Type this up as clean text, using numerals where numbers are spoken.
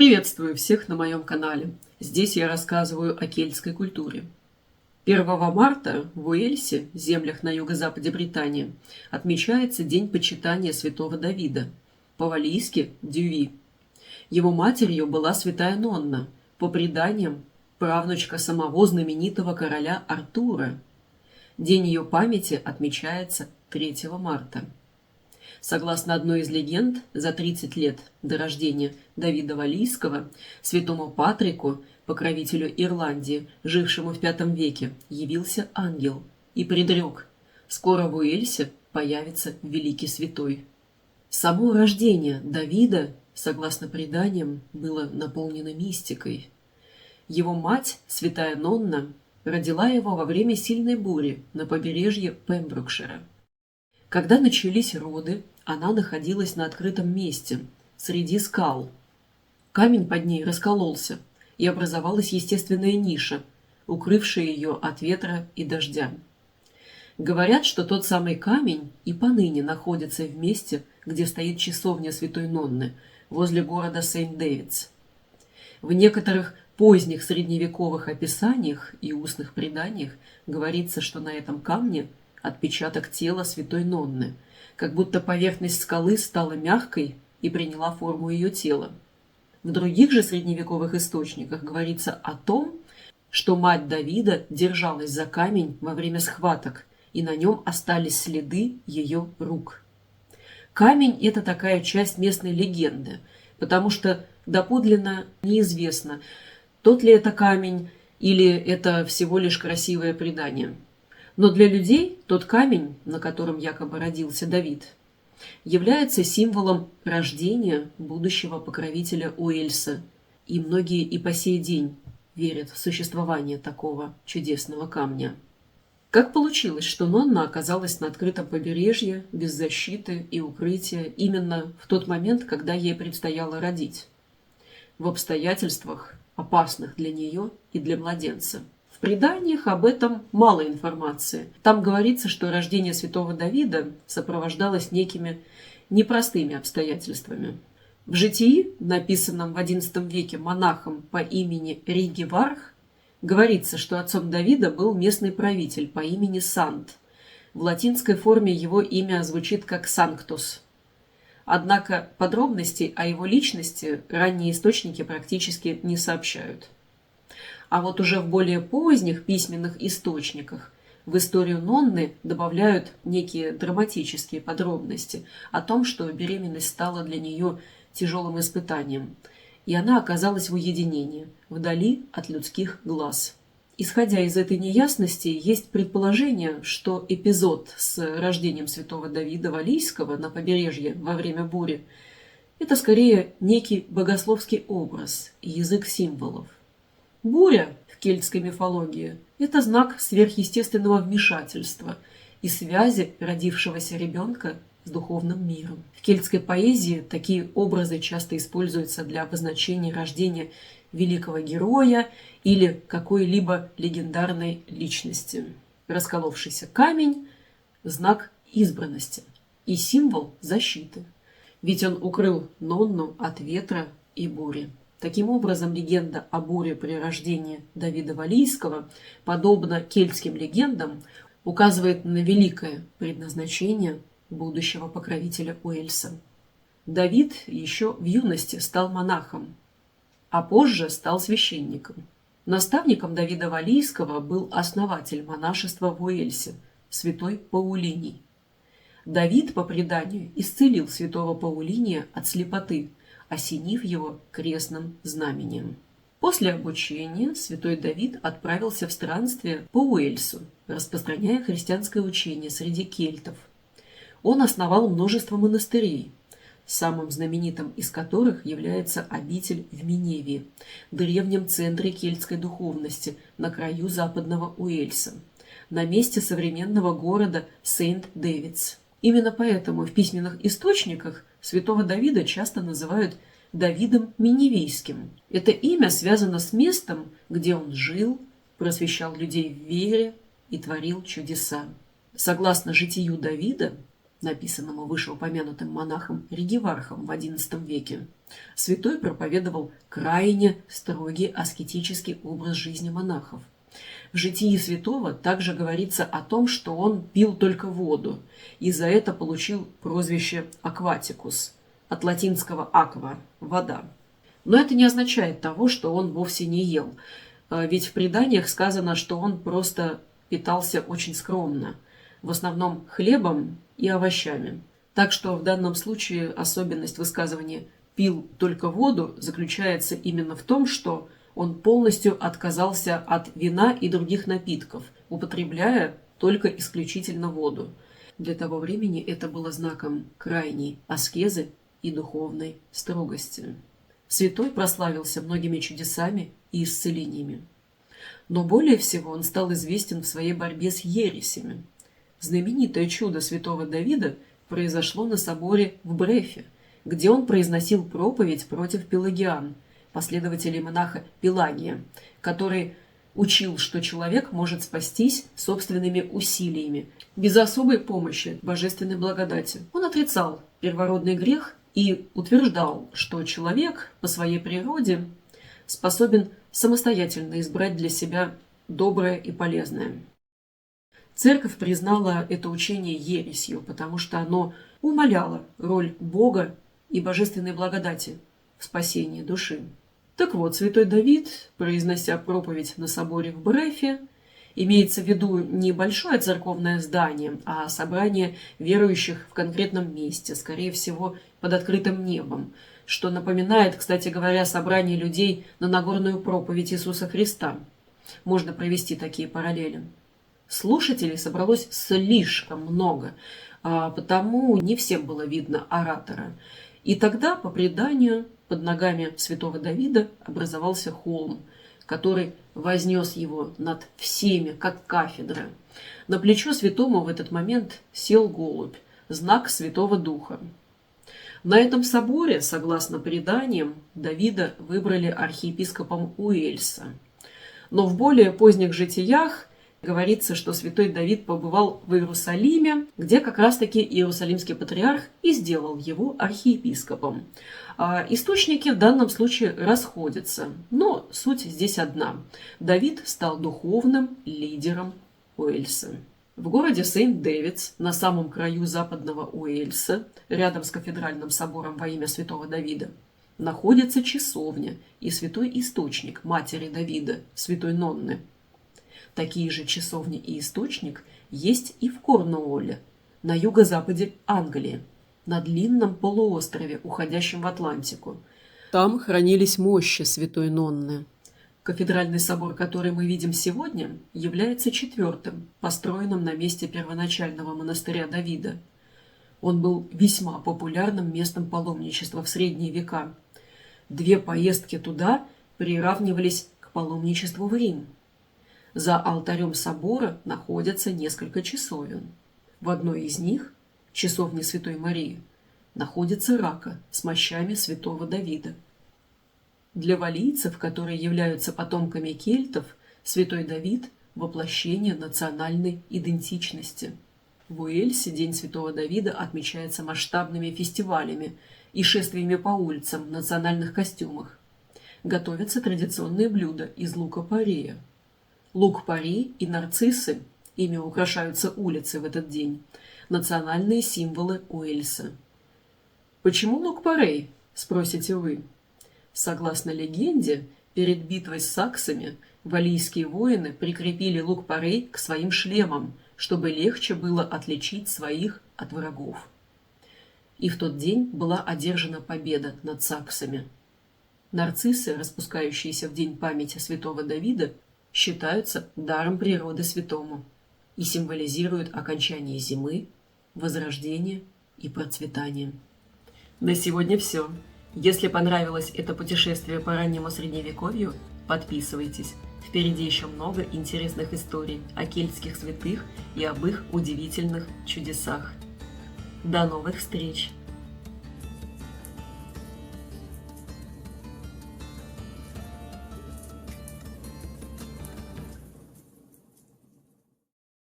Приветствую всех на моем канале. Здесь я рассказываю о кельтской культуре. 1 марта в Уэльсе, землях на юго-западе Британии, отмечается День почитания святого Давида, по-валлийски Дюви. Его матерью была святая Нонна, по преданиям правнучка самого знаменитого короля Артура. День ее памяти отмечается 3 марта. Согласно одной из легенд, за 30 лет до рождения Давида Валлийского, святому Патрику, покровителю Ирландии, жившему в V веке, явился ангел и предрек: скоро в Уэльсе появится великий святой. Само рождение Давида, согласно преданиям, было наполнено мистикой. Его мать, святая Нонна, родила его во время сильной бури на побережье Пемброкшира. Когда начались роды, она находилась на открытом месте, среди скал. Камень под ней раскололся, и образовалась естественная ниша, укрывшая ее от ветра и дождя. Говорят, что тот самый камень и поныне находится в месте, где стоит часовня святой Нонны, возле города Сент-Дэвидс. В некоторых поздних средневековых описаниях и устных преданиях говорится, что на этом камне отпечаток тела святой Нонны, как будто поверхность скалы стала мягкой и приняла форму ее тела. В других же средневековых источниках говорится о том, что мать Давида держалась за камень во время схваток, и на нем остались следы ее рук. Камень – это такая часть местной легенды, потому что доподлинно неизвестно, тот ли это камень или это всего лишь красивое предание. Но для людей тот камень, на котором якобы родился Давид, является символом рождения будущего покровителя Уэльса, и многие и по сей день верят в существование такого чудесного камня. Как получилось, что Нонна оказалась на открытом побережье, без защиты и укрытия, именно в тот момент, когда ей предстояло родить? В обстоятельствах, опасных для нее и для младенца. В преданиях об этом мало информации. Там говорится, что рождение святого Давида сопровождалось некими непростыми обстоятельствами. В житии, написанном в XI веке монахом по имени Ригиварх, говорится, что отцом Давида был местный правитель по имени Сант. В латинской форме его имя звучит как Санктус. Однако подробностей о его личности ранние источники практически не сообщают. А вот уже в более поздних письменных источниках в историю Нонны добавляют некие драматические подробности о том, что беременность стала для нее тяжелым испытанием, и она оказалась в уединении, вдали от людских глаз. Исходя из этой неясности, есть предположение, что эпизод с рождением святого Давида Валлийского на побережье во время бури – это скорее некий богословский образ и язык символов. Буря в кельтской мифологии – это знак сверхъестественного вмешательства и связи родившегося ребенка с духовным миром. В кельтской поэзии такие образы часто используются для обозначения рождения великого героя или какой-либо легендарной личности. Расколовшийся камень – знак избранности и символ защиты, ведь он укрыл Нонну от ветра и бури. Таким образом, легенда о буре при рождении Давида Валлийского, подобно кельтским легендам, указывает на великое предназначение будущего покровителя Уэльса. Давид еще в юности стал монахом, а позже стал священником. Наставником Давида Валлийского был основатель монашества в Уэльсе, святой Паулиний. Давид, по преданию, исцелил святого Паулиния от слепоты, осенив его крестным знамением. После обучения святой Давид отправился в странствие по Уэльсу, распространяя христианское учение среди кельтов. Он основал множество монастырей, самым знаменитым из которых является обитель в Миневии, древнем центре кельтской духовности на краю западного Уэльса, на месте современного города Сент-Дэвидс. Именно поэтому в письменных источниках святого Давида часто называют Давидом Миневийским. Это имя связано с местом, где он жил, просвещал людей в вере и творил чудеса. Согласно житию Давида, написанному вышеупомянутым монахом Регивархом в XI веке, святой проповедовал крайне строгий аскетический образ жизни монахов. В житии святого также говорится о том, что он пил только воду, и за это получил прозвище «акватикус», от латинского «аква» – «вода». Но это не означает того, что он вовсе не ел, ведь в преданиях сказано, что он просто питался очень скромно, в основном хлебом и овощами. Так что в данном случае особенность высказывания «пил только воду» заключается именно в том, что он полностью отказался от вина и других напитков, употребляя только исключительно воду. Для того времени это было знаком крайней аскезы и духовной строгости. Святой прославился многими чудесами и исцелениями. Но более всего он стал известен в своей борьбе с ересями. Знаменитое чудо святого Давида произошло на соборе в Брефе, где он произносил проповедь против пелагиан, последователей монаха Пелагия, который учил, что человек может спастись собственными усилиями, без особой помощи божественной благодати. Он отрицал первородный грех и утверждал, что человек по своей природе способен самостоятельно избрать для себя доброе и полезное. Церковь признала это учение ересью, потому что оно умаляло роль Бога и божественной благодати в спасении души. Так вот, святой Давид, произнося проповедь на соборе в Брефе, имеется в виду не большое церковное здание, а собрание верующих в конкретном месте, скорее всего, под открытым небом, что напоминает, кстати говоря, собрание людей на Нагорную проповедь Иисуса Христа. Можно провести такие параллели. Слушателей собралось слишком много, потому не всем было видно оратора. И тогда, по преданию, под ногами святого Давида образовался холм, который вознес его над всеми, как кафедра. На плечо святому в этот момент сел голубь, знак Святого Духа. На этом соборе, согласно преданиям, Давида выбрали архиепископом Уэльса. Но в более поздних житиях говорится, что святой Давид побывал в Иерусалиме, где как раз-таки Иерусалимский патриарх и сделал его архиепископом. Источники в данном случае расходятся, но суть здесь одна. Давид стал духовным лидером Уэльса. В городе Сент-Дэвидс, на самом краю западного Уэльса, рядом с кафедральным собором во имя святого Давида, находится часовня и святой источник матери Давида, святой Нонны. Такие же часовни и источник есть и в Корнуолле, на юго-западе Англии, на длинном полуострове, уходящем в Атлантику. Там хранились мощи святой Нонны. Кафедральный собор, который мы видим сегодня, является четвертым, построенным на месте первоначального монастыря Давида. Он был весьма популярным местом паломничества в средние века. 2 поездки туда приравнивались к паломничеству в Рим. За алтарем собора находятся несколько часовен. В одной из них, часовне Святой Марии, находится рака с мощами святого Давида. Для валлийцев, которые являются потомками кельтов, святой Давид – воплощение национальной идентичности. В Уэльсе День святого Давида отмечается масштабными фестивалями и шествиями по улицам в национальных костюмах. Готовятся традиционные блюда из лука-порея. Лук-порей и нарциссы, ими украшаются улицы в этот день, национальные символы Уэльса. Почему лук-порей, спросите вы? Согласно легенде, перед битвой с саксами валлийские воины прикрепили лук-порей к своим шлемам, чтобы легче было отличить своих от врагов. И в тот день была одержана победа над саксами. Нарциссы, распускающиеся в день памяти святого Давида, считаются даром природы святому и символизируют окончание зимы, возрождение и процветание. На сегодня все. Если понравилось это путешествие по раннему средневековью, подписывайтесь. Впереди еще много интересных историй о кельтских святых и об их удивительных чудесах. До новых встреч!